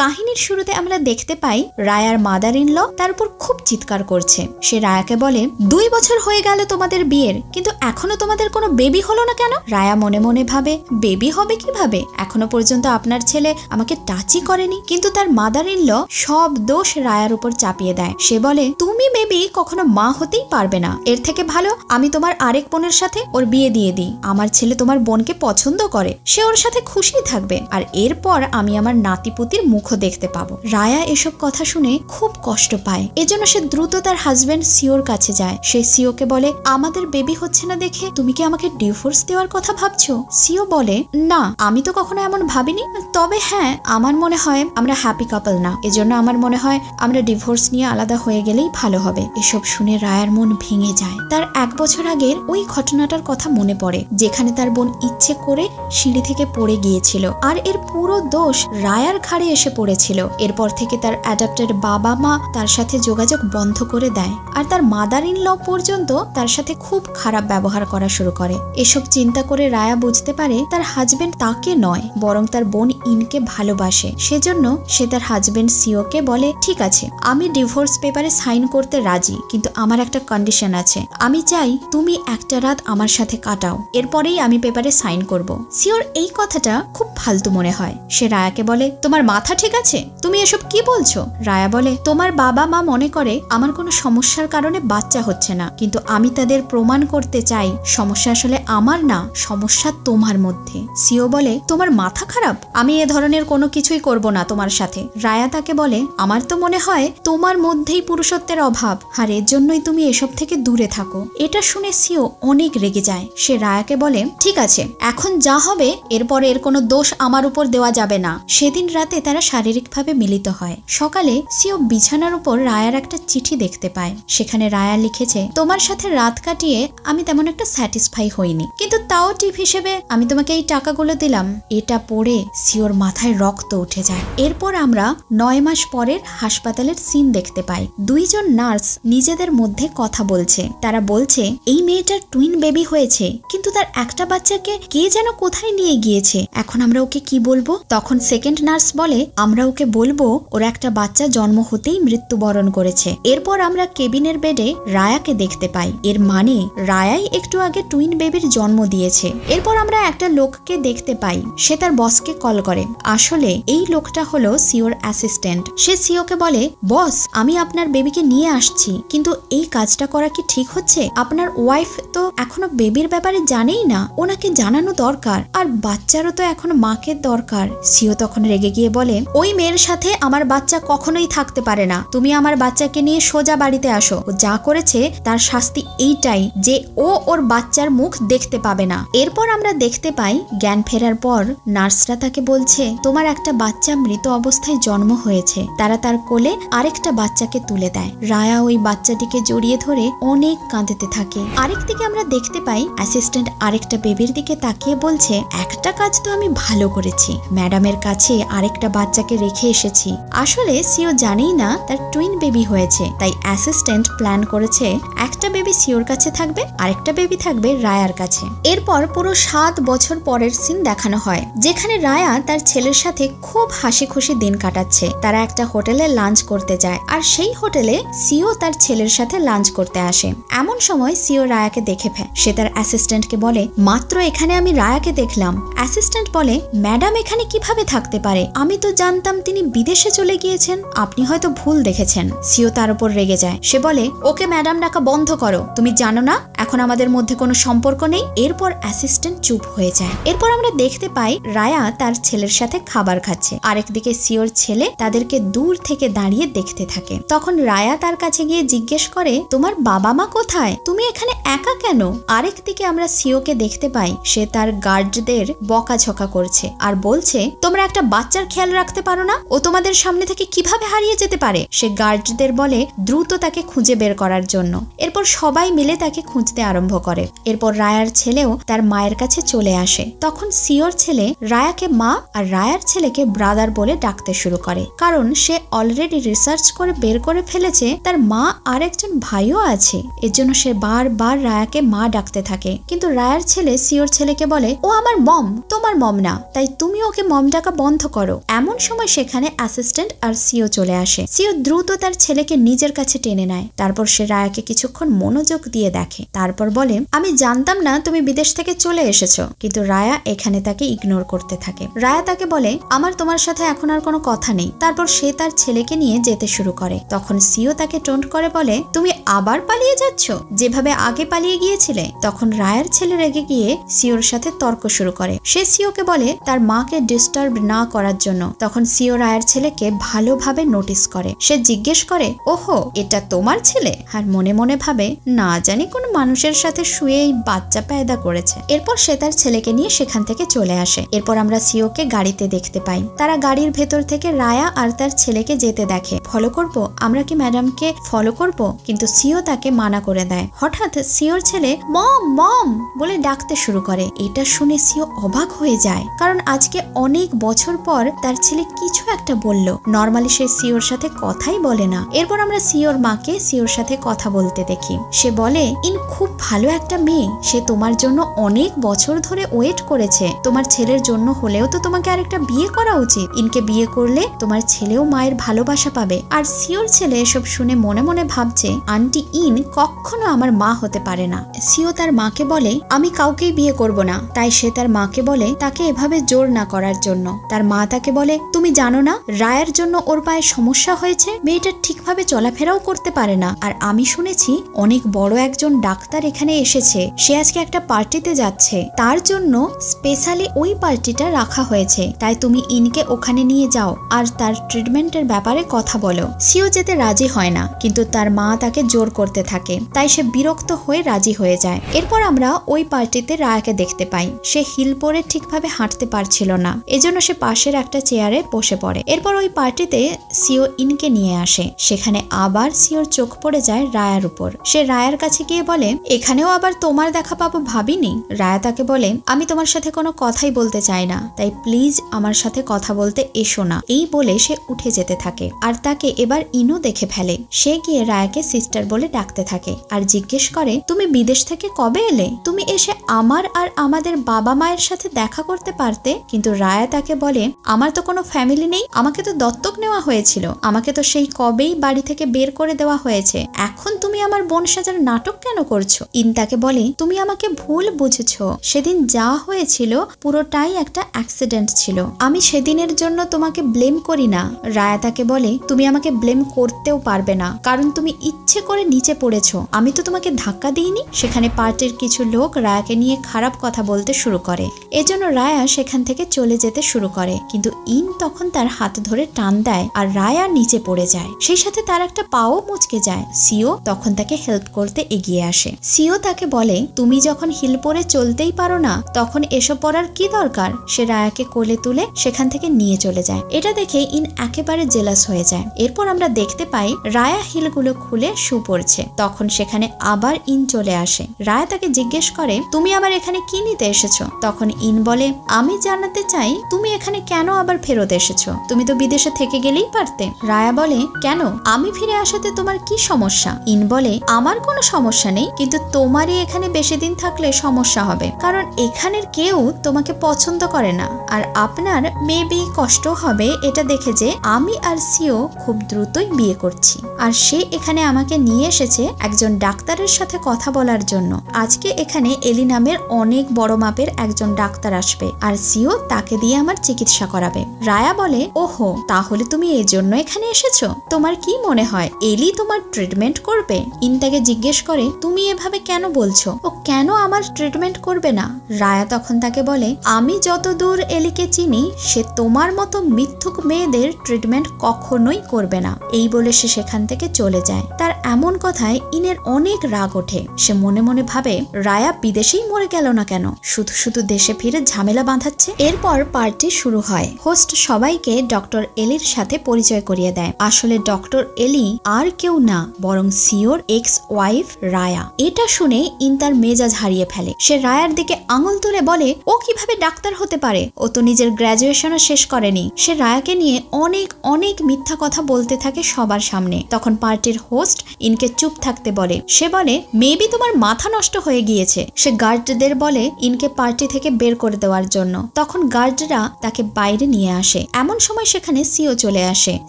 কাহিনীর শুরুতে আমরা দেখতে পাই রায়ার মাদার ইন ল তার উপর খুব চিৎকার করছে। সে রায়াকে বলে 2 বছর হয়ে গেল তোমাদের বিয়ের, কিন্তু এখনো তোমাদের কোনো বেবি হলো না কেন? রায়া মনে মনে ভাবে বেবি হবে কিভাবে, এখনো পর্যন্ত আপনার ছেলে আমাকে টাচই করেনি। কিন্তু তার মাদার ইন ল সব দোষ রায়ার উপর চাপিয়ে দেয়। সে বলে তুমি বেবি কখনো মা হতেই পারবে না, এর থেকে ভালো আমি তোমার আরেক বোনের সাথে ওর বিয়ে দিয়ে দিই। আমার ছেলে তোমার বোনকে পছন্দ করে, সে ওর সাথে খুশি থাকবে, আর এরপর আমি আমার নাতিপুতির মুখও দেখতে পাবো। রায়া এসব কথা শুনে খুব কষ্ট পায়, এজন্য সে দ্রুত তার হাজবেন্ড সিওর কাছে যায়। সে সিওকে বলে আমাদের বেবি হচ্ছে না দেখে তুমি কি আমাকে ডিভোর্স দেওয়ার কথা ভাবছো? সিও বলে না, আমি তো কখনো এমন ভাবিনি, তবে হ্যাঁ আমার মনে হয় আমরা হ্যাপি কাপল না, এজন্য আমার মনে হয় আমরা ডিভোর্স নিয়ে আলাদা হয়ে গেলেই ভালো হবে। এসব শুনে রায়ার মন ভেঙে যায়। তার 1 বছর আগের ওই ঘটনাটার কথা মনে পড়ে যেখানে তার বোন ইচ্ছে করে সিঁড়ি থেকে পড়ে গিয়েছিল, আর এর পুরো দোষ রায়ার ঘাড়ে এসে পড়েছিল। এরপর থেকে তার অ্যাডাপ্টেড বাবা মা তার সাথে যোগাযোগ বন্ধ করে দেয়, আর তার মাদার ইন ল পর্যন্ত তার সাথে খুব খারাপ ব্যবহার করা শুরু করে। এসব চিন্তা করে রায়া বুঝতে পারে তার হাজবেন্ড তাকে নয় বরং তার বোন ইনকে ভালোবাসে। সেজন্য সে তার হাজবেন্ড সিওকে বলে ঠিক আছে আমি ডিভোর্স পেপারে সাইন করতে রাজি, কিন্তু আমার একটা কন্ডিশন আছে, আমি চাই তুমি একটা রাত আমার সাথে কাটাও, এরপরেই আমি পেপারে সাইন করব। সিওর এই কথাটা খুব ফালতু মনে হয়। সে রায়াকে বলে তোমার মাথা ঠিক আছে, তুমি এসব কি বলছো? রায়া বলে তোমার বাবা মা মনে করে আমার কোনো সমস্যার কারণে বাচ্চা হচ্ছে না, কিন্তু আমি তাদের প্রমাণ করতে চাই সমস্যা আসলে আমার না, সমস্যা তোমার মধ্যে। সিও বলে তোমার মাথা খারাপ, আমি এ ধরনের কোনো কিছুই করব না তোমার সাথে। রায়া তাকে বলে আমার তো মনে হয় তোমার মধ্যেই পুরুষত্বের অভাব, আর এর জন্যই তুমি এসব থেকে দূরে থাকো। এটা শুনে সিও অনেক রেগে যায়। সে রায়াকে বলে ঠিক আছে এখন যা হবে এরপরে এর কোনো দোষ আমার উপর দেওয়া যাবে না। সেদিন রাতে তারা শারীরিকভাবে মিলিত হয়। সকালে সিও বিছানার উপর রায়ার একটা চিঠি দেখতে পায়। সেখানে রায়া লিখেছে তোমার সাথে রাত কাটিয়ে আমি তেমন একটা স্যাটিসফাই হইনি, কিন্তু তাও টিপ হিসেবে আমি তোমাকে এই টাকাগুলো দিলাম। এটা পড়ে সিওর মাথায় রক্ত উঠে যায়। এরপর আমরা 9 মাস পরের হাসপাতালের সিন দেখতে পাই। 2 জন নার্স নিজেদের মধ্যে কথা বলছে। তারা বলছে এই মেয়েটার টুইন বেবি হয়েছে, কিন্তু তার একটা বাচ্চাকে কে যেন কোথায় নিয়ে গিয়েছে, এখন আমরা ওকে কি বলবো? তখন সেকেন্ড নার্স বলে আমরা ওকে বলবো ওর একটা বাচ্চা জন্ম হতেই মৃত্যুবরণ করেছে। এরপর আমরা কেবিনের বেডে রায়াকে দেখতে পাই, এর মানে রায়াই একটু আগে টুইন বেবির জন্ম দিয়েছে। এরপর আমরা একটা লোককে দেখতে পাই, সে তার বসকে কল করে। আসলে এই লোকটা হলো সিওর অ্যাসিস্ট্যান্ট। সে সিওকে বলে বস আমি আপনার বেবিকে নিয়ে আসছি, কিন্তু এই কাজটা করা কি ঠিক হচ্ছে? আপনার ওয়াইফ তো এখনো বেবির ব্যাপারে জানেই না, ওনাকে জানানো দরকার, আর বাচ্চারও তো এখনো মাকে দরকার। সিও তখন রেগে গিয়ে বলে ওই মেয়ের সাথে আমার বাচ্চা কখনোই থাকতে পারে না, তুমি আমার বাচ্চাকে নিয়ে সোজা বাড়িতে আসো। ও যা করেছে তার শাস্তি এইটাই যে ও ওর বাচ্চার মুখ দেখতে পাবে না। এরপর আমরা দেখতে পাই জ্ঞান ফেরার পর নার্সরা তাকে বলছে তোমার একটা বাচ্চা মৃত অবস্থায় জন্ম হয়েছে। তারা তার কোলে আরেকটা বাচ্চাকে তুলে দেয়। রায়া ওই বাচ্চাটিকে জড়িয়ে ধরে অনেক কাঁদতে থাকে। আরেকদিকে আমরা দেখতে পাই অ্যাসিস্ট্যান্ট আরেকটা বেবির দিকে তাকিয়ে বলছে একটা কাজ তো আমি ভালো করেছি, ম্যাডামের কাছে আরেকটা বাচ্চাকে রেখে এসেছি। আসলে সিও জানেই না তার টুইন বেবি হয়েছে, তাই অ্যাসিস্ট্যান্ট প্ল্যান করেছে একটা বেবি সিওর কাছে থাকবে, আরেকটা বেবি থাকবে রায়ার কাছে। এরপর পুরো 7 বছর পরের সিন দেখানো হয়, যেখানে রায়া তার ছেলের সাথে খুব হাসি খুশি দিন কাটাচ্ছে। তারা একটা হোটেলে লাঞ্চ করতে যায়, আর সেই হোটেলে সিও তার ছেলের সাথে লাঞ্চ করতে আসে। এমন সময় সিও রায়াকে দেখে ফেলে। সে তার অ্যাসিস্ট্যান্টকে বলে মাত্র এখানে আমি রায়াকে দেখলাম। অ্যাসিস্ট্যান্ট বলে ম্যাডাম এখানে কিভাবে থাকতে পারে, আমি তো জানতাম তিনি বিদেশে চলে গিয়েছেন, আপনি হয়তো ভুল দেখেছেন। সিও তার উপর রেগে যায়। সে বলে ওকে ম্যাডাম ডাকা বন্ধ করো, তুমি জানো না এখন আমাদের মধ্যে কোনো সম্পর্ক নেই। এরপর অ্যাসিস্ট্যান্ট চুপ হয়ে যায়। এরপর আমরা দেখতে পাই রায়া তার ছেলের সাথে খাবার খাচ্ছে, আরেকদিকে সিওর ছেলে তাদেরকে দূর থেকে দাঁড়িয়ে দেখতে থাকে। তখন রায়া তার কাছে গিয়ে জিজ্ঞেস করে তোমার বাবা মা কোথায়, তুমি এখানে একা কেন? আরেকদিকে আমরা সিওকে দেখতে পাই সে তার গার্ডদের বকাঝকা করছে আর বলছে তোমরা একটা বাচ্চার খেয়াল রাখতে পারো না, ও তোমাদের সামনে থেকে কিভাবে হারিয়ে যেতে পারে। সে গার্ডদের বলে দ্রুত তাকে খুঁজে বের করার জন্য। এরপর সবাই মিলে তাকে খুঁজতে আরম্ভ করে। এরপর রায়ার ছেলেও তার মায়ের কাছে চলে আসে। তখন সিওর ছেলে রায়াকে মা আর রায়ার ছেলেকে ব্রাদার বলে ডাকতে শুরু করে, কারণ সে অলরেডি রিসার্চ করে বের করে ফেলেছে তার মা আর একজন ভাইও আছে। এর জন্য সে বারবার রায়াকে মা ডাকতে থাকে। কিন্তু রায়ার ছেলে সিওর ছেলেকে বলে ও আমার মম, তোমার মম না, তাই তুমি ওকে মম ডাকা বন্ধ করো। এমন সময় সেখানে অ্যাসিস্ট্যান্ট আর সিও চলে আসে। সিও দ্রুত তার ছেলেকে নিজের কাছে টেনে নেয়। তারপর সে রায়াকে কিছুক্ষণ মনোযোগ দিয়ে দেখে। তারপর বলে, আমি জানতাম না তুমি বিদেশ থেকে চলে এসেছো। কিন্তু রায়া এখানে তাকে ইগনোর করতে থাকে। রায়া তাকে বলে, আমার তোমার সাথে এখন আর কোনো কথা নেই। তারপর সে তার ছেলেকে নিয়ে যেতে শুরু করে। তখন সিও তাকে টোন্ট করে বলে, তুমি আবার পালিয়ে যাচ্ছ, যেভাবে আগে পালিয়ে গিয়েছিলে। তখন রায়ার ছেলে রেগে গিয়ে সিওর সাথে তর্ক শুরু করে। সে সিওকে বলে তার মাকে ডিস্টার্ব না করার জন্য। তখন সিও রায়ার ছেলেকে ভালোভাবে নোটিস করে। সে জিজ্ঞেস করে, ওহো, এটা তোমার ছেলে? আর মনে মনে ভাবে, না জানি কোন মানুষের সাথে শুয়ে এই বাচ্চা পেদা করেছে। এরপর সে তার ছেলেকে নিয়ে সেখান থেকে চলে আসে। এরপর আমরা সিওকে গাড়িতে দেখতে পাই। তারা গাড়ির ভেতর থেকে রায়া আর তার ছেলেকে যেতে দেখে। ফলো করব, আমরা কি ম্যাডামকে ফলো করব? কিন্তু সিও তাকে মানা করে দেয়। হঠাৎ সিওর ছেলে মম মম বলে ডাকতে শুরু করে। এটা শুনে সিও অবাক হয়ে যায়, কারণ আজকে অনেক বছর পর তার ছেলে কিছু একটা বলল। নর্মালি সে সিওর সাথে কথাই বলে না। এরপর আমরা সিওর মাকে সিওর সাথে কথা বলতে দেখি। সে বলে, ইন খুব ভালো একটা মেয়ে, সে তোমার জন্য অনেক বছর ধরে ওয়েট করেছে। তোমার ছেলের জন্য হলেও তো তোমাকে আরেকটা বিয়ে করা উচিত। ইনকে বিয়ে করলে তোমার ছেলেও মায়ের ভালোবাসা পাবে। আর সিওর ছেলে এসব শুনে মনে মনে ভাবছে, আন্টি ইন কখনো আমার মা হতে পারে না। সিও তার মাকে বলে, আমি কাউকেই বিয়ে করব না। তাই সে তার মাকে বলে তাকে এভাবে জোর না করার জন্য। তার মা তাকে বলে, তুমি জানো না রায়ের জন্য ওর পায়ে সমস্যা হয়েছে, মেয়েটা ঠিকভাবে চলাফেরাও করতে পারে না। আর আমি শুনেছি অনেক বড় একজন ডাক্তার এখানে এসেছে, সে আজকে একটা পার্টিতে যাচ্ছে, তার জন্য স্পেশালি ওই পার্টিটা রাখা হয়েছে। তাই তুমি ইনকে ওখানে নিয়ে যাও আর তার ট্রিটমেন্টের ব্যাপারে কথা বলো। সিও যেতে রাজি হয় না, কিন্তু তার মা তাকে জোর করতে থাকে। তাই সে বিরক্ত হয়ে রাজি হয়ে যায়। এরপর আমরা ওই পার্টিতে রায়াকে দেখতে পাই। সে হিল পরে ঠিকভাবে হাঁটতে পারছিল না, এজন্য সে পাশের একটা চেয়ারে বসে পড়ে। এরপর ওই পার্টিতে সিও ইনকে নিয়ে আসে। সেখানে আবার সিওর চোখ পড়ে যায় রায়ার উপর। সে রায়ার কাছে গিয়ে বলে, এখানেও আবার তোমার দেখা পাবো ভাবিনি। রায়া তাকে বলে, আমি তোমার সাথে কোনো কথাই বলতে চাই না, তাই প্লিজ আমার সাথে কথা বলতে এসো না। এই বলে সে উঠে যেতে থাকে। আর তাকে এবার ইনও দেখে ফেলে। সে গিয়ে রায়াকে সিস্টার বলে ডাকতে থাকে আর জিজ্ঞেস করে, তুমি বিদেশ থেকে কবে এলে? তুমি এসে আমার আর আমাদের বাবা মায়ের সাথে দেখা করতে পারতে। কিন্তু রায়া তাকে বলে, আমার তো কোনো ফ্যামিলি নেই, আমাকে তো দত্তক নেওয়া হয়েছিল, আমাকে তো সেই কবেই বাড়ি থেকে বের করে দেওয়া হয়েছে। এখন তুমি আমার বোন সাজার নাটক কেন করছো? ইন তাকে বলে, তুমি আমাকে ভুল বুঝেছো, সেদিন যা হয়েছিল পুরোটাই একটা অ্যাক্সিডেন্ট ছিল, আমি সেদিনের জন্য তোমাকে ব্লেম করি না। রায়া তাকে বলে, তুমি আমাকে ব্লেম করতেও পারবে না, কারণ তুমি ইচ্ছে করে নিচে পড়েছো, আমি তো তোমাকে ধাক্কা দিইনি। সেখানে পার্টির কিছু লোক রায়াকে নিয়ে খারাপ কথা বলতে শুরু করে। এজন্য রায়া সেখান থেকে চলে যেতে শুরু করে। কিন্তু ইন তখন তার হাত ধরে টান দেয় আর রায়া নিচে পড়ে যায়। সেই সাথে তার একটা পাও মুচকে যায়। সিও তখন তাকে হেল্প করতে এগিয়ে আসে। সিও তাকে বলে, তুমি যখন হিল পরে চলতেই পারো না, তখন এসব পড়ার কি দরকার? সে রায়াকে কোলে তুলে সেখান থেকে নিয়ে চলে যায়। এটা দেখে ইন একেবারে জেলাস হয়ে যায়। এরপর আমরা দেখতে পাই রায়া হিলগুলো খুলে শু পড়ছে। তখন সেখানে আবার ইন চলে আসে। রায়া তাকে জিজ্ঞেস করে, তুমি আবার এখানে কি নিতে এসেছো? তখন ইন বলে, আমি জানাতে চাই তুমি এখানে কেন আবার ফেরত এসেছো? তুমি তো বিদেশে থেকে গেলেই পারতে। রায়া বলে, কেন? আমি ফিরে আসাতে তোমার কি সমস্যা? ইন বলে, আমার কোনো সমস্যা নেই, কিন্তু তোমারই এখানে বেশি দিন থাকলে সমস্যা হবে, কারণ এখানের কেউ তোমাকে পছন্দ করে না। আর আপনার মেবি কষ্ট হবে এটা দেখে যে আমি আর সিও খুব দ্রুতই বিয়ে করছি। আর সে এখানে আমাকে নিয়ে এসেছে একজন ডাক্তারের সাথে কথা বলার জন্য। আজকে এখানে এলি নামের অনেক বড় মাপের একজন ডাক্তার আসবে, আর সিও তাকে দিয়ে আমার চিকিৎসা করাবে। রায়া বলে, ওহো, তাহলে তুমি এই জন্য এখানে এসেছো? তোমার কি মনে হয় এলি তোমার ট্রিটমেন্ট করবে? ইন তাকে জিজ্ঞেস করে, তুমি এভাবে কেন বলছো? ও কেন আমার ট্রিটমেন্ট করবে না? রায়া তখন তাকে বলে, আমি যতদূর এলিকে চিনি, সে তোমার মতো মিথ্যুক মেয়েদের ট্রিটমেন্ট কখনোই করবে না। এই বলে সে সেখান থেকে চলে যায়। তার এমন কথায় ইনের অনেক রাগ ওঠে। সে মনে মনে ভাবে, রায়া বিদেশেই মরে গেল না কেন, শুধু শুধু দেশে ফিরে ঝামেলা বাঁধাচ্ছে। এরপর পার্টি শুরু হয়। হোস্ট সবাইকে ডক্টর এলির সাথে পরিচয় করিয়ে দেয়। আসলে ডক্টর এলি আর কেউ না, বরং সিওর এক্স ওয়াইফ রায়া। এটা শুনে ইন তার মেজাজ হারিয়ে ফেলে। সে রায়ার দিকে আঙুল তুলে বলে, ও কিভাবে ডাক্তার হতে পারে? ও তো নিজের গ্র্যাজুয়েশনও শেষ করেনি। সে রায়াকে নিয়ে অনেক অনেক মিথ্যা কথা বলতে থাকে সবার সামনে। তখন পার্টির হোস্ট ইনকে চুপ থাকতে বলে। সে বলে, মেবি তোমার মাথা নষ্ট হয়ে গিয়েছে। সে গার্ডদের বলে ইনকে পার্টি থেকে বের করে দেওয়ার জন্য। তখন গার্ডরা তাকে বাইরে নিয়ে আসে। আসে। এমন সময় সেখানে সিও চলে আসে।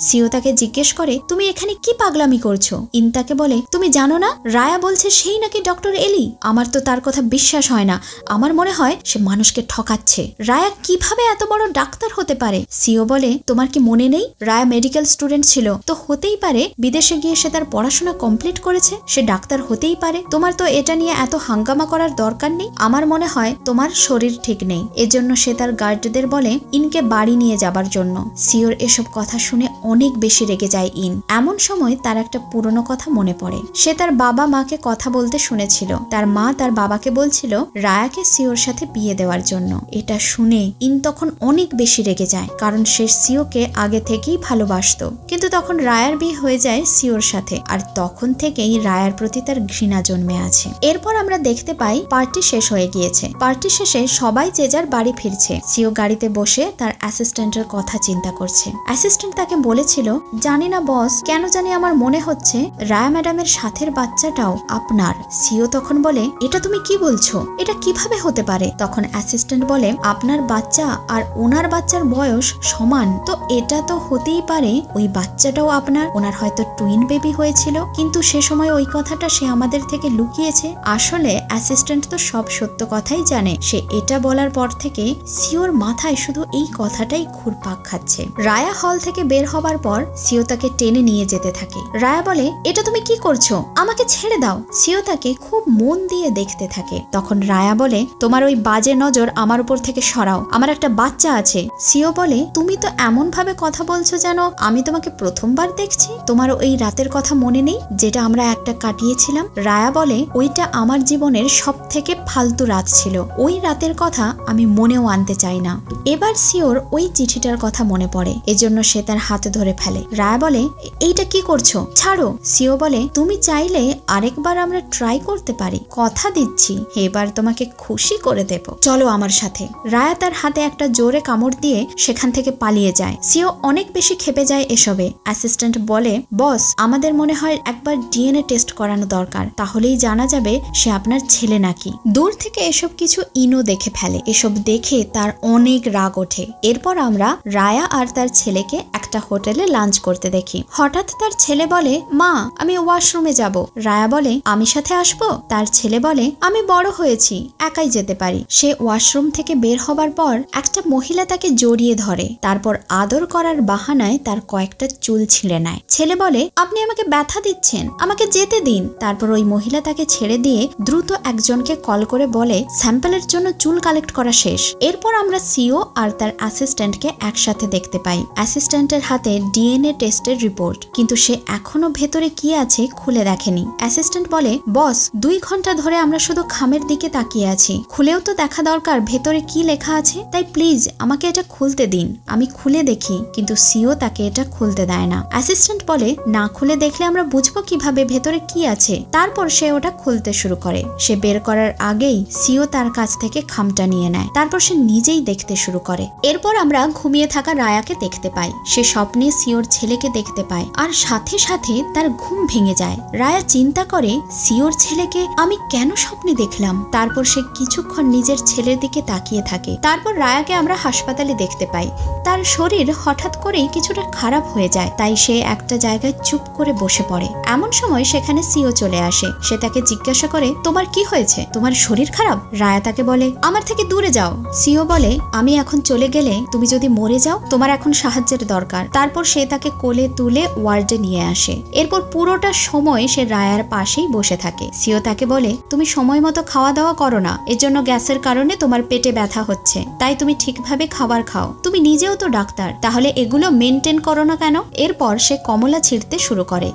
সিও তাকে জিজ্ঞেস করে, তুমি এখানে কি পাগলামি করছো? ইন তাকে বলে, তুমি জানো না রায়া বলছে সেই নাকি ডক্টর এলি? আমার তো তার কথা বিশ্বাস হয় না। আমার মনে হয় সে মানুষকে ঠকাচ্ছে। রায়া কিভাবে এত বড় ডাক্তার হতে পারে? সিও বলে, তোমার কি মনে নেই রায়া মেডিকেল স্টুডেন্ট ছিল? তো হতেই পারে বিদেশে গিয়ে সে তার পড়াশোনা কমপ্লিট করেছে, সে ডাক্তার হতেই পারে। তোমার তো এটা নিয়ে এত হাঙ্গামা করার দরকার নেই। আমার মনে হয় তোমার শরীর ঠিক নেই। এজন্য সে তার গার্ডদের বলে ইনকে বাড়ি নিয়ে যাবার জন্য। সিওর এসব কথা শুনে অনেক বেশি রেগে যায় ইন। এমন সময় তার একটা পুরনো কথা মনে পড়ে। সে তার বাবা মাকে কথা বলতে শুনেছিল। তার মা তার বাবাকে বলছিল রায়াকে সিওর সাথে বিয়ে দেওয়ার জন্য। এটা শুনে ইন তখন অনেক বেশি রেগে যায়, কারণ সে সিওকে আগে থেকেই ভালোবাসতো। কিন্তু তখন রায়ার বিয়ে হয়ে যায় সিওর সাথে, আর তখন থেকেই রায়ার প্রতি তার ঘৃণা জন্মে আছে। এরপর আমরা দেখতে পাই পার্টি শেষ হয়ে গিয়েছে। পার্টি শেষে সবাই যে যার বাড়ি ফিরছে। সিও গাড়িতে বসে তার অ্যাসিস্ট্যান্টের কথা চিন্তা করছে। অ্যাসিস্ট্যান্ট তাকে বলেছিল, জানি না বস, কেন জানি আমার মনে হচ্ছে রায়া ম্যাডামের সাথের বাচ্চাটাও আপনার। সিও তখন বলে, এটা তুমি কি বলছো? এটা কিভাবে হতে পারে? তখন অ্যাসিস্ট্যান্ট বলে, আপনার বাচ্চা আর ওনার বাচ্চার বয়স সমান, তো এটা তো হতেই পারে ওই বাচ্চাটাও আপনার। ওনার হয়তো টুইন বেবি হয়েছিল, কিন্তু সে সময় ওই কথাটা সে আমাদের থেকে লুকিয়েছে। আসলে অ্যাসিস্ট্যান্ট তো সব সত্য কথাই জানে। সে এটা বলার পর থেকে সিওর মাথায় শুধু এই কথাটাই ঘুরপাক খাচ্ছে। রায়া হল থেকে বের হবার পর সিও তাকে টেনে নিয়ে যেতে থাকে। রায়া বলে, এটা তুমি কি করছো? আমাকে ছেড়ে দাও। সিও তাকে খুব মন দিয়ে দেখতে থাকে। তখন রায়া বলে, তোমার ওই বাজে নজর আমার উপর থেকে সরাও, আমার একটা বাচ্চা আছে। সিও বলে, তুমি তো এমন ভাবে কথা বলছো যেন আমি তোমাকে প্রথমবার দেখছি। তোমার ওই রাতের কথা মনে নেই যেটা আমরা একটা কাটিয়েছিলাম? রায়া বলে, ওইটা আমার জীবনের সব থেকে ফালতু রাত ছিল। ওই রাতের কথা আমি মনেও আনতে চাই না। এবার সিওর ওই চিঠিটার কথা মনে পড়ে, এজন্য সে তার হাতে ধরে ফেলে। রায়া বলে, এইটা কি করছো? ছাড়ো। সিও বলে, তুমি চাইলে আরেকবার আমরা ট্রাই করতে পারি, কথা দিচ্ছি এবার তোমাকে খুশি করে দেব, চলো আমার সাথে। রায়া তার হাতে একটা জোরে কামড় দিয়ে সেখান থেকে পালিয়ে যায়। সিও অনেক বেশি ক্ষেপে যায় এসবে। অ্যাসিস্ট্যান্ট বলে, বস, আমাদের মনে হয় একবার ডিএনএ টেস্ট করানো দরকার, তাহলেই জানা যাবে সে আপনার ছেলে নাকি। দূর থেকে এসব কিছু ইনো দেখে ফেলে। এসব দেখে তার অনেক রাগ ওঠে। এরপর আমরা রায়া আর তার ছেলেকে একটা হোটেলে লাঞ্চ করতে দেখি। হঠাৎ তার ছেলে বলে, মা, আমি ওয়াশরুমে যাব। রায়া বলে, আমি সাথে আসবো? তার ছেলে বলে, আমি বড় হয়েছি, একাই যেতে পারি। সে ওয়াশরুম থেকে বের হবার পর একটা মহিলা তাকে জড়িয়ে ধরে, তারপর আদর করার বাহানায় তার কয়েকটা চুল ছিঁড়ে নেয়। ছেলে বলে, আপনি আমাকে ব্যথা দিচ্ছেন, আমাকে যেতে দিন। তারপর ওই মহিলা তাকে ছেড়ে দিয়ে দ্রুত একজনকে কল করে বলে স্যাম্পলের জন্য চুল কালেক্ট করা শেষ। এরপর আমরা সিও আর তার অ্যাসিস্ট্যান্টকে একসাথে দেখতে পাই। অ্যাসিস্ট্যান্টের হাতে ডিএনএ টেস্টের রিপোর্ট, কিন্তু সে এখনো ভেতরে কি আছে খুলে দেখেনি। অ্যাসিস্ট্যান্ট বলে, বস, 2 ঘন্টা ধরে আমরা শুধু খামের দিকে তাকিয়ে আছি, খুলেও তো দেখা দরকার ভেতরে কি লেখা আছে, তাই প্লিজ আমাকে এটা খুলতে দিন, আমি খুলে দেখি। কিন্তু সিও তাকে এটা খুলতে দেয় না। অ্যাসিস্ট্যান্ট বলে, না খুলে দেখলে আমরা বুঝবো কিভাবে ভেতরে কি আছে? তারপর সে ওটা খুলতে শুরু করে। সে বের করার আগেই সিও তার কাছ থেকে খামটা নিয়ে নেয়। তারপর সে নিজেই দেখতে শুরু করে। এরপর আমরা ঘুমিয়ে থাকা রায়াকে দেখতে পাই। সে স্বপ্নে সিওর ছেলেকে দেখতে পায়, আর সাথে সাথে তার ঘুম ভেঙে যায়। রায়া চিন্তা করে, সিওর ছেলেকে আমি কেন স্বপ্নে দেখলাম? তারপর সে কিছুক্ষণ নিজের ছেলের দিকে তাকিয়ে থাকে। তারপর রায়াকে আমরা হাসপাতালে দেখতে পাই। তার শরীর হঠাৎ করেই কিছুটা খারাপ হয়ে যায়, তাই সে একটা জায়গায় চুপ করে বসে পড়ে। এমন সময় সেখানে সিও চলে আসে। সে তাকে জিজ্ঞাসা করে, তোমার কি হয়েছে? তোমার শরীর খারাপ? রায়া তাকে বলে, আমার থেকে দূরে যাও। সিও বলে, আমি এখন চলে গেলে তুমি যদি মরে যাও, তোমার এখন সাহায্যের দরকার। তারপর সে তাকে কোলে তুলে ওয়ার্ডে নিয়ে আসে। এরপর পুরোটা সময় সে রায়ার পাশেই বসে থাকে। সিও তাকে বলে, তুমি সময় মতো খাওয়া দাওয়া করো না, এজন্য গ্যাসের কারণে তোমার পেটে ব্যথা হচ্ছে, তাই তুমি ঠিকভাবে খাবার খাও। তুমি নিজেও তো ডাক্তার, তাহলে এগুলো মেনটেন করো না কেন? এরপর সে কমলা ছিঁড়তে শুরু করে।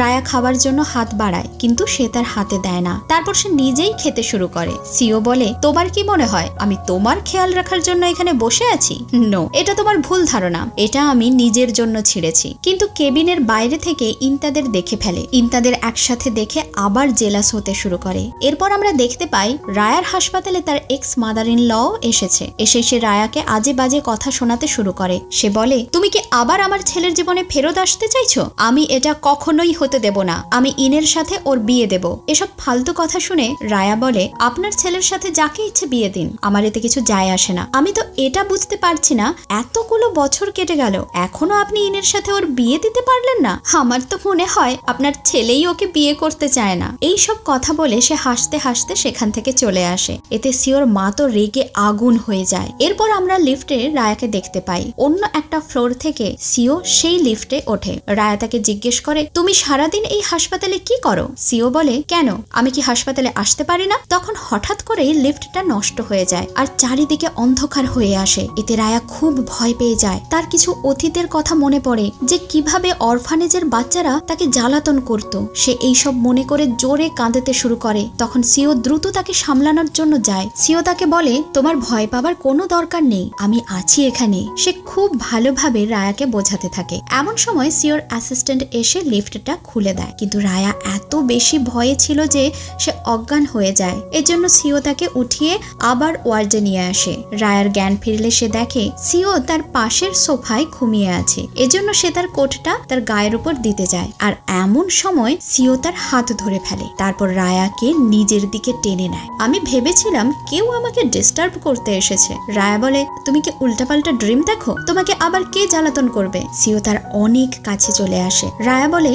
রায়া খাবার জন্য হাত বাড়ায়, কিন্তু সে তার হাতে দেয় না। তারপর সে নিজেই খেতে শুরু করে। সিও বলে, তোমার কি মনে হয় আমি তোমার খেয়াল রাখার জন্য এখানে বসে আছি? নো, এটা তোমার ভুল ধারণা, এটা আমি নিজের জন্য ছিঁড়েছি। কিন্তু কেবিনের বাইরে থেকে ইন্তাদের দেখে ফেলে। ইন্তাদের একসাথে দেখে আবার জেলাস হতে শুরু করে। এরপর আমরা দেখতে পাই রায়ার হাসপাতালে তার এক্স মাদার ইন লও এসেছে। এসে সে রায়াকে আজে বাজে কথা শোনাতে শুরু করে। সে বলে, তুমি কি আবার আমার ছেলের জীবনে ফেরত আসতে চাইছো? আমি এটা কখনোই হতে দেব না, আমি ইনের সাথে ওর বিয়ে দেব। এসব ফালতু কথা শুনে রায়া বলে, আপনার ছেলের সাথে যাকে ইচ্ছে বিয়ে দিন, আমার এতে কিছু যায় আসে না। আমি তো এটা বুঝতে পারছি না, এতগুলো বছর কেটে গেল, এখনো আপনি ইনের সাথে ওর বিয়ে দিতে পারলেন না। আমার তো মনে হয় আপনার ছেলেই ওকে বিয়ে করতে চায় না। এই সব কথা বলে সে হাসতে হাসতে সেখান থেকে চলে আসে। এতে সিওর মা তো রেগে আগুন হয়ে যায়। এরপর আমরা লিফটে রায়াকে দেখতে পাই। অন্য একটা ফ্লোর থেকে সিও সেই লিফটে ওঠে। রায়া তাকে জিজ্ঞেস করে, তুমি সারাদিন এই হাসপাতালে কি করো? সিও বলে, কেন, আমি কি হাসপাতালে আসতে পারি না? তখন হঠাৎ করেই লিফটটা নষ্ট হয়ে যায় আর চারিদিকে অন্ধকার হয়ে আসে। এতে রায়া খুব ভয় পেয়ে যায়। তার কিছু অতীতের কথা মনে পড়ে, যে কিভাবে অরফানেজের বাচ্চারা তাকে জ্বালাতন করত। সে এইসব মনে করে জোরে কাঁদতে শুরু করে। তখন সিও দ্রুত তাকে সামলানোর জন্য যায়। সিও তাকে বলে, তোমার ভয় পাবার কোনো দরকার নেই, আমি আছি এখানে। সে খুব ভালোভাবে রায়াকে বোঝাতে থাকে। এমন সময় সিওর অ্যাসিস্ট্যান্ট এসে লিফটটা খুলে দেয়, কিন্তু রায়া এত বেশি ভয়ে ছিল যে সে অজ্ঞান হয়ে যায়। এজন্য সিও তাকে উঠিয়ে আবার ওয়ার্ডে নিয়ে আসে। রায়ার জ্ঞান ফিরলে সে দেখে সিও তার পাশের সোফায় ঘুমিয়ে আছে। এজন্য সে তার কোটটা তার গায়ের উপর দিতে যায়। আর এমন সময় সিও তার হাত ধরে ফেলে। তারপর রায়াকে নিজের দিকে টেনে নেয়। আমি ভেবেছিলাম কেউ আমাকে ডিস্টার্ব করতে এসেছে। রায়া বলে, তুমি কি উল্টাপাল্টা ড্রিম দেখো? তোমাকে আবার কে জ্বালাতন করবে? সিও তার অনেক কাছে চলে আসে। রায়া বলে,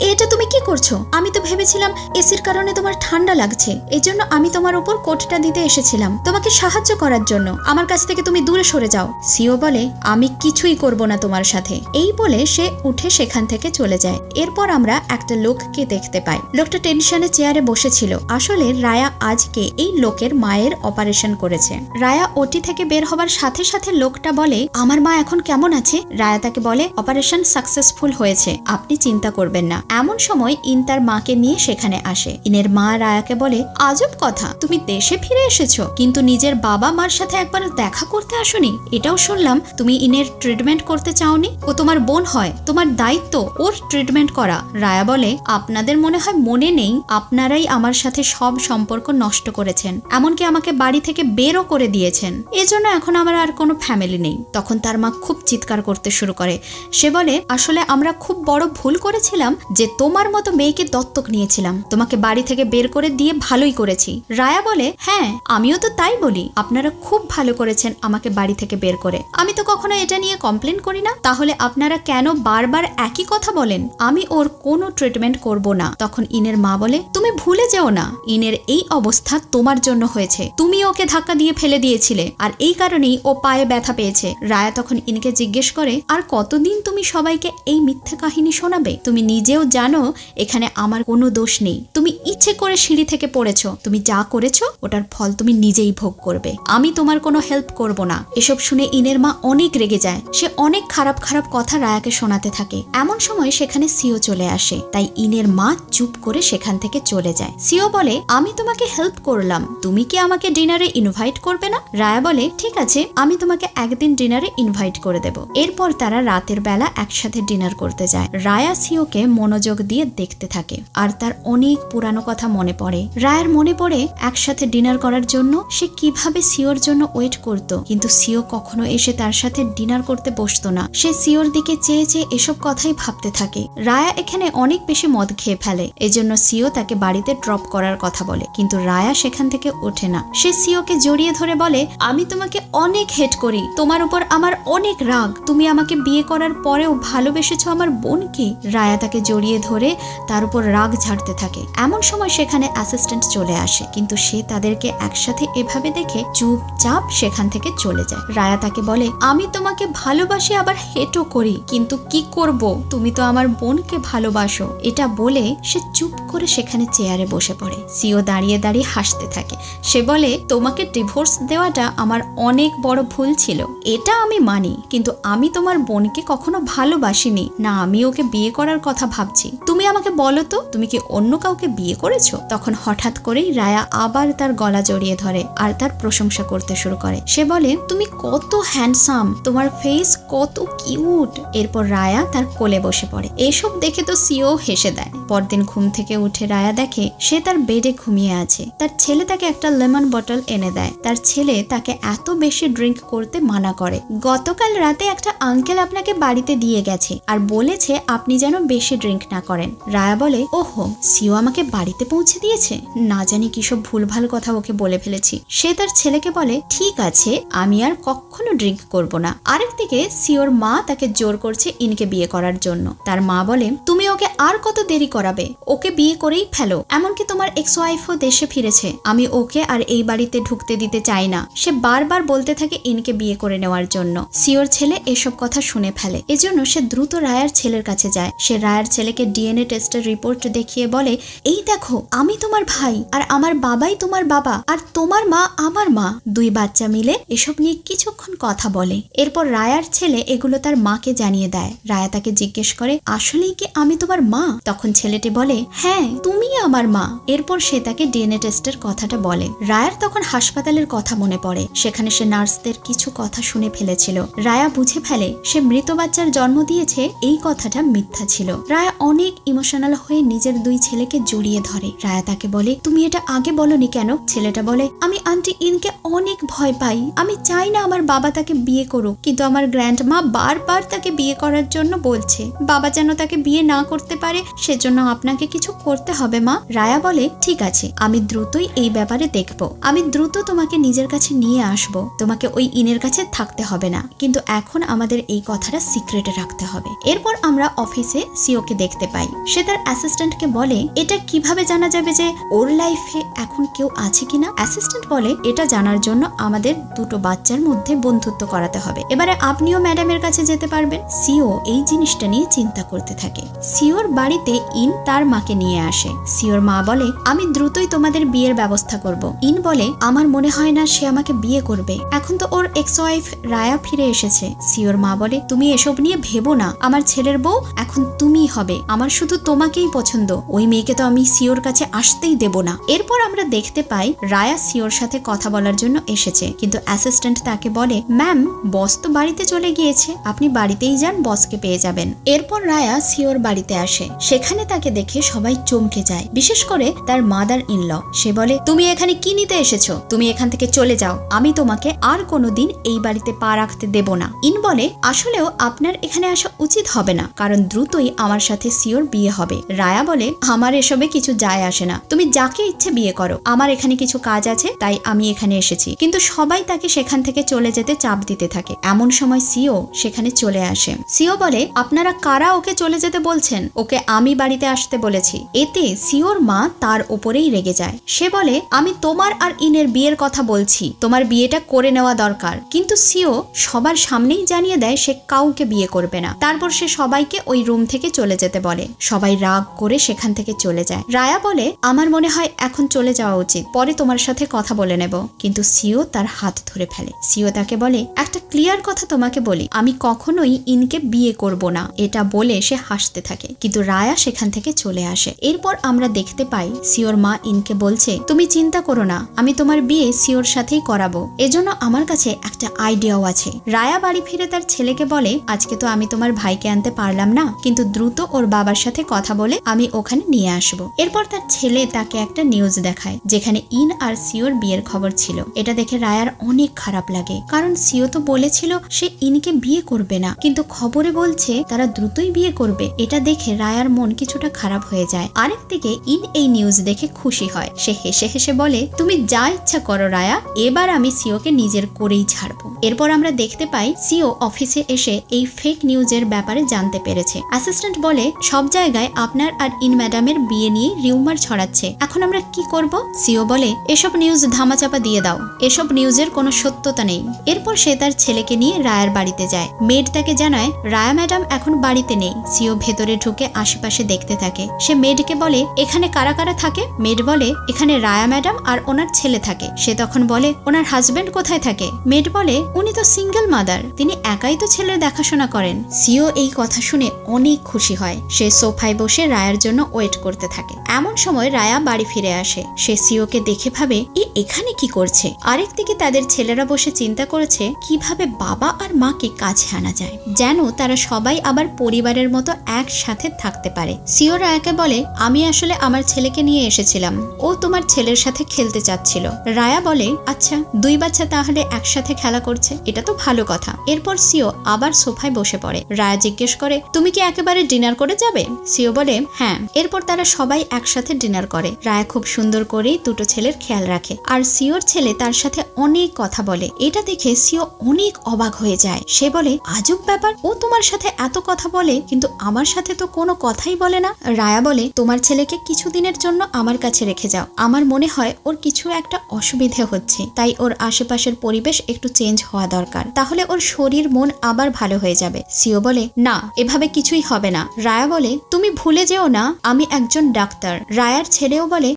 এটা তুমি কি করছো? আমি তো ভেবেছিলাম এসির কারণে তোমার ঠান্ডা লাগছে, এজন্য আমি তোমার উপর কোটটা দিতে এসেছিলাম, তোমাকে সাহায্য করার জন্য। আমার কাছ থেকে তুমি দূরে সরে যাও। সিও বলে, আমি কিছুই করব না তোমার সাথে। এই বলে সে উঠে সেখান থেকে চলে যায়। এরপর আমরা একটা লোককে দেখতে পাই। লোকটা টেনশনে চেয়ারে বসেছিল। আসলে রায়া আজকে এই লোকের মায়ের অপারেশন করেছে। রায়া ওটি থেকে বের হবার সাথে সাথে লোকটা বলে, আমার মা এখন কেমন আছে? রায়া তাকে বলে, অপারেশন সাকসেসফুল হয়েছে, আপনি চিন্তা করবেন না। এমন সময় ইন তার মাকে নিয়ে সেখানে আসে। ইনের মা রায়াকে বলে, আজব কথা, তুমি দেশে ফিরে এসেছো কিন্তু নিজের বাবা মার সাথে একবার দেখা করতে আসোনি। এটাও শুনলাম তুমি ইনের ট্রিটমেন্ট করতে চাওনি। ও তোমার বোন হয়, তোমার দায়িত্ব ওর ট্রিটমেন্ট করা। রায়া বলে, আপনাদের মনে হয় মনে নেই, আপনারাই আমার সাথে সব সম্পর্ক নষ্ট করেছেন, এমনকি আমাকে বাড়ি থেকে বেরও করে দিয়েছেন। এজন্য এখন আমার আর কোনো ফ্যামিলি নেই। তখন তার মা খুব চিৎকার করতে শুরু করে। সে বলে, আসলে আমরা খুব বড় ভুল করেছিলাম যে তোমার মতো মেয়েকে দত্তক নিয়েছিলাম। তোমাকে বাড়ি থেকে বের করে দিয়ে ভালোই করেছি। রায়া বলে, হ্যাঁ আমিও তো তাই বলি, আপনারা খুব ভালো করেছেন আমাকে বাড়ি থেকে বের করে। আমি তো কখনো এটা নিয়ে কমপ্লেন করি না, তাহলে আপনারা কেন বারবার একই কথা বলেন? আমি ওর কোনো ট্রিটমেন্ট করব না। তখন ইনের মা বলে, তুমি ভুলে যেও না, ইনের এই অবস্থা তোমার জন্য হয়েছে। তুমি ওকে ধাক্কা দিয়ে ফেলে দিয়েছিলে, আর এই কারণেই ও পায়ে ব্যথা পেয়েছে। রায়া তখন ইনকে জিজ্ঞেস করে, আর কতদিন তুমি সবাইকে এই মিথ্যা কাহিনী শোনাবে? তুমি নিজেও জানো এখানে আমার কোনো দোষ নেই। তুমি ইচ্ছে করে সিঁড়ি থেকে পড়েছো। তুমি যা করেছো ওটার ফল তুমি নিজেই ভোগ করবে। আমি তোমার কোনো হেল্প করব না। এসব শুনে ইনের মা অনেক রেগে যায়। সে অনেক খারাপ খারাপ কথা রায়াকে শোনাতে থাকে। এমন সময় সেখানে সিও চলে আসে। তাই ইনের মা চুপ করে সেখান থেকে চলে যায়। সিও বলে, আমি তোমাকে হেল্প করলাম, তুমি কি আমাকে ডিনারে ইনভাইট করবে না? রায়া বলে, ঠিক আছে, আমি তোমাকে একদিন ডিনারে ইনভাইট করে দেব। এরপর তারা রাতের বেলা একসাথে ডিনার করতে যায়। রায়া সিওকে মনোযোগ দিয়ে দেখতে থাকে আর তার অনেক পুরানো কথা মনে পড়ে। রায়ার মনে পড়ে একসাথে ডিনার করার জন্য সে কিভাবে সিওর জন্য ওয়েট করত, কিন্তু সিও কখনো এসে তার সাথে ডিনার করতে বসতো না। সে সিওর দিকে চেয়ে চেয়ে এসব কথাই ভাবতে থাকে। রায়া এখানে অনেক বেশি মদ খেয়ে ফেলে, এজন্য সিও তাকে বাড়িতে ড্রপ করার কথা বলে, কিন্তু রায়া সেখান থেকে ওঠে না। সে সিওকে জড়িয়ে ধরে বলে, আমি তোমাকে অনেক হেট করি, তোমার উপর আমার অনেক রাগ, তুমি আমাকে বিয়ে করার পরেও ভালোবেসেছো আমার বোনকে। রায়া তাকে জড়িয়ে ধরে তার উপর রাগ ঝাড়তে থাকে। এমন সময় সেখানে অ্যাসিস্ট্যান্ট চলে আসে, কিন্তু সে তাদেরকে একসাথে এভাবে দেখে চুপচাপ সেখান থেকে চলে যায়। রায়া তাকে বলে, আমি তোমাকে ভালোবাসি আবার হেটও করি, কিন্তু কি করব, তুমি তো আমার বোনকে ভালোবাসো। এটা বলে সে চুপ করে সেখানে চেয়ারে বসে পড়ে। সিও দাঁড়িয়ে দাঁড়িয়ে হাসতে থাকে। সে বলে, তোমাকে ডিভোর্স দেওয়াটা আমার অনেক বড় ভুল ছিল, এটা আমি মানি, কিন্তু আমি তোমার বোনকে কখনো ভালোবাসিনি না, আমি ওকে বিয়ে করার কথা ভাবছি। তুমি আমাকে বলো তো, তুমি কি অন্য কাউকে বিয়ে করেছো? তখন হঠাৎ করেই রায়া আবার তার গলা জড়িয়ে ধরে আর তার প্রশংসা করতে শুরু করে। সে বলে, তুমি কত হ্যান্ডসাম, তোমার ফেস কত কিউট। এরপর রায়া তার কোলে বসে পড়ে। এসব দেখে তো সিও হেসে দেয়। পরদিন ঘুম থেকে উঠে রায়া দেখে সে তার বেডে ঘুমিয়ে আছে। তার ছেলে তাকে একটা লেমন বটল এনে দেয়। তার ছেলে তাকে এত বেশি ড্রিঙ্ক করতে মানা করে। গতকাল রাতে একটা আঙ্কেল আপনাকে বাড়িতে দিয়ে গেছে আর বলেছে আপনি যেন বেশি ড্রিঙ্ক না করেন। রায়া বলে, ওহো, সিও আমাকে বাড়িতে পৌঁছে দিয়েছে, না জানি কিসব ভুলভাল কথা ওকে বলে ফেলেছি। সে তার ছেলেকে বলে, ঠিক আছে, আমি আর কখনো ড্রিঙ্ক করব না। আরেকদিকে সিওর মা তাকে জোর করছে ইনকে বিয়ে করার জন্য। তার মা বলে, তুমি ওকে আর কত দেরি করাবে, ওকে বিয়ে করেই ফেলো, এমনকি তোমার এক্স ওয়াইফও দেশে ফিরেছে, আমি ওকে আর এই বাড়িতে ঢুকতে দিতে চাই না। সে বারবার বলতে থাকে ইনকে বিয়ে করে নেওয়ার জন্য। সিওর ছেলে এসব কথা শুনে ফেলে, এজন্য সে দ্রুত রায়ার ছেলের কাছে যায়। সে রায়ার ছেলেকে ডিএনএ টেস্টের রিপোর্ট দেখিয়ে বলে, এই দেখো, আমি তোমার ভাই, আর আমার বাবাই তোমার বাবা, আর তোমার মা আমার মা। দুই বাচ্চা মিলে এসব নিয়ে কিছুক্ষণ কথা বলে। এরপর রায়ার ছেলে এগুলো তার মাকে জানিয়ে দেয়। রায়া তাকে জিজ্ঞেস করে, আসলেই কি আমি তোমার মা? তখন ছেলেটি বলে, হ্যাঁ, তুমি আমার মা। এরপর সে তাকে ডিএনএ টেস্টের কথাটা বলে। রায়ার তখন হাসপাতালের কথা মনে পড়ে, সেখানে সে নার্সদের কিছু কথা শুনে ফেলেছিল। রায়া বুঝে ফেলে সে মৃত বাচ্চার জন্ম দিয়েছে, এই কথাটা মিথ্যা ছিল। রায়া অনেক ইমোশনাল হয়ে নিজের দুই ছেলেকে জড়িয়ে ধরে। রায়া তাকে বলে, তুমি এটা আগে বলনি কেন? ছেলেটা বলে, আমি আন্টি ইনকে অনেক ভয় পাই, আমি চাই না আমার বাবা তাকে বিয়ে করুক, কিন্তু আমার গ্র্যান্ডমা বারবার তাকে বিয়ে করার জন্য বলছে। বাবা যেন তাকে বিয়ে না করতে পারে, সেজন্য আপনাকে কিছু করতে হবে মা। রায়া বলে, ঠিক আছে, আমি দ্রুতই এই ব্যাপারে দেখব, আমি দ্রুত তোমাকে নিজের কাছে নিয়ে আসব, তোমাকে ওই ইনের কাছে থাকতে হবে না, কিন্তু এখন আমাদের এই কথাটা সিক্রেটে রাখতে হবে। এরপর আমরা অফিসে সিওকে দেখতে পাই। সে তার অ্যাসিস্ট্যান্টকে বলে, এটা কিভাবে জানা যাবে যে ওর লাইফে এখন কেউ আছে কিনা? অ্যাসিস্ট্যান্ট বলে, এটা জানার জন্য আমাদের দুটো বাচ্চার মধ্যে বন্ধুত্ব করাতে হবে, এবারে আপনিও ম্যাডামের কাছে যেতে পারবেন। সিও এই জিনিসটা নিয়ে চিন্তা করতে থাকে। সিওর বাড়িতে ইন তার মাকে নিয়ে আসে। সিওর মা বলে, আমি দ্রুতই তোমাদের বিয়ের ব্যবস্থা করব। ইন বলে, আমার মনে হয় না সে আমাকে বিয়ে করবে, এখন তো ওর এক্স ওয়াইফ রায়া ফিরে এসেছে। সিওর মা বলে, তুমি এসব নিয়ে ভেবো না, আমার ছেলের বউ এখন তুমিই হবে, আমার শুধু তোমাকেই পছন্দ, ওই মেয়েকে তো আমি সিওর কাছে আসতেই দেব না। এরপর আমরা দেখতে পাই রায়া সিওর সাথে কথা বলার জন্য এসেছে, কিন্তু অ্যাসিস্ট্যান্ট তাকে বলে, ম্যাম, বস তো বাড়িতে চলে গিয়েছে, আপনি বাড়িতেই যান, বসকে পেয়ে যাবেন। এরপর রায়া সিওর বাড়িতে আসে। সেখানে তাকে দেখে সবাই চমকে যায়, বিশেষ করে তার মাদার ইন ল। সে বলে, তুমি এখানে কি নিতে এসেছো? তুমি এখান থেকে চলে যাও, আমি তোমাকে আর কোনোদিন এই বাড়িতে পা রাখতে দেব না। ইন বলে, আসলেও আপনার এখানে আসা উচিত হবে না, কারণ দ্রুতই আমার সাথে সিওর বিয়ে হবে। রায়া বলে, আমার এসবে কিছু যায় আসে না, তুমি যাকে ইচ্ছে বিয়ে করো, আমার এখানে কিছু কাজ আছে, তাই আমি এখানে এসেছি। কিন্তু সবাই তাকে সেখান থেকে চলে যেতে চাপ দিতে থাকে। এমন সময় সিও সেখানে চলে আসে। সিও বলে, আপনারা কারা ওকে চলে যেতে বলছেন? ওকে আমি বাড়িতে আসতে বলেছি। এতে সিওর মা তার ওপরেই রেগে যায়। সে বলে, আমি তোমার আর ইনের বিয়ের কথা বলছি, তোমার বিয়েটা করে নেওয়া দরকার। কিন্তু সিও সবার সামনেই জানিয়ে দেয় সে কাউকে বিয়ে করবে না। তারপর সে সবাইকে ওই রুম থেকে চলে যেতে বলে। সবাই রাগ করে সেখান থেকে চলে যায়। রায়া বলে, আমার মনে হয় এখন চলে যাওয়া উচিত, পরে তোমার সাথে কথা বলে নেব। কিন্তু সিও তার হাত ধরে ফেলে। সিও তাকে বলে, একটা ক্লিয়ার কথা তোমাকে বলি, আমি কখনোই ইনকে বিয়ে করব না। এটা বলে সে হাসতে থাকে, কিন্তু রায়া সেখান থেকে চলে আসে। এরপর আমরা দেখতে পাই সিওর মা ইনকে বলছে, তুমি চিন্তা করো না, আমি তোমার বিয়ে সিওর সাথেই করাবো, এজন্য আমার কাছে একটা আইডিয়াও আছে। রায়া বাড়ি ফিরে তার ছেলেকে বলে, আজকে তো আমি তোমার ভাইকে আনতে পারলাম না, কিন্তু দ্রুত ওর বাবার সাথে কথা বলে আমি ওখানে নিয়ে আসবো। এরপর তার ছেলে তাকে একটা নিউজ দেখায়, যেখানে ইন আর সিওর বিয়ের খবর ছিল। এটা দেখে রায়ার অনেক খারাপ লাগে, কারণ সিও তো বলেছিল সে ইনকে বিয়ে করবে না, কিন্তু খবরে বলছে তারা দ্রুতই বিয়ে করবে। এটা দেখে রায়ার মন কিছুটা খারাপ হয়ে যায়। আরেকদিকে ইন এই নিউজ দেখে খুশি হয়। সে হেসে হেসে বলে, তুমি যা ইচ্ছা করো রায়া, এবার আমি সিওকে নিজের করেই ছাড়বো। এরপর আমরা দেখতে পাই সিও অফিসে এসে এই ফেক নিউজের ব্যাপারে জানতে পেরেছে। অ্যাসিস্ট্যান্ট বলে, সব জায়গায় আপনার আর ইন ম্যাডামের বিয়ে নিয়ে রিউমার ছড়াচ্ছে, এখন আমরা কি করব? সিও বলে, এসব নিউজ ধামাচাপা দিয়ে দাও, এসব নিউজের কোনো সত্যতা নেই। এরপর সে তার ছেলেকে নিয়ে রায়ার বাড়িতে যায়। মেড তাকে জানায় রায়া ম্যাডাম এখন বাড়িতে নেই। সিও ভেতরে ঢুকে আশেপাশে দেখতে থাকে। সে মেডকে বলে, এখানে কারা কারা থাকে? মেড বলে, এখানে রায়া ম্যাডাম আর ওনার ছেলে থাকে। সে তখন বলে, ওনার হাজবেন্ড কোথায় থাকে? মেড বলে, উনি তো সিঙ্গেল মাদার, তিনি একাই তো ছেলের দেখাশোনা করেন। সিও এই কথা শুনে অনেক খুশি হয়। সে সোফায় বসে রায়ার জন্য ওয়েট করতে থাকে। এমন সময় রায়া বাড়ি ফিরে আসে। সে সিওকে দেখে ভাবে, এখানে কি করছে? আরেকদিকে তাদের ছেলেরা বসে চিন্তা করেছে কিভাবে বাবা আর মাকে কাছে আনা যায়, যেন তারা সবাই আবার পরিবারের মতো একসাথে থাকতে পারে। সিও রায়াকে বলে, আমি আসলে আমার ছেলেকে নিয়ে এসেছিলাম, ও তোমার ছেলের সাথে খেলতে চাচ্ছিল। রায়া বলে, আচ্ছা, দুই বাচ্চা তাহলে একসাথে খেলা করছে, এটা তো ভালো কথা। এরপর সিও আবার সোফায় বসে পড়ে। রায়া জিজ্ঞেস করে, তুমি কি একেবারে ডিনার করে যাবে? সিও বলে হ্যাঁ। এরপর তারা সবাই একসাথে ডিনার করে। রায়া খুব সুন্দর করেই দুটো ছেলের খেয়াল রাখে, আর সিওর ছেলে তার সাথে অনেক কথা বলে। এটা দেখে সিও অনেক অবাক হয়ে যায়। সে বলে আজব ব্যাপার, ও তোমার সাথে এত কথা বলে কিন্তু আমার সাথে তো কোনো কথাই বলে না। রায়া বলে তোমার ছেলেকে কিছুদিনের জন্য আমার কাছে রেখে যাও, আমার মনে হয় ওর কিছু একটা অসুবিধে হচ্ছে, তাই ওর আশেপাশের পরিবেশ একটু চেঞ্জ হওয়া দরকার, তাহলে ওর শরীর মন আবার ভালো হয়ে যাবে। সিও বলে না, এভাবে কিছুই হবে না। রায়া বলে তুমি ভুলে যেও না আমি একজন ডাক্তার। রায়ার ছেলেও বলে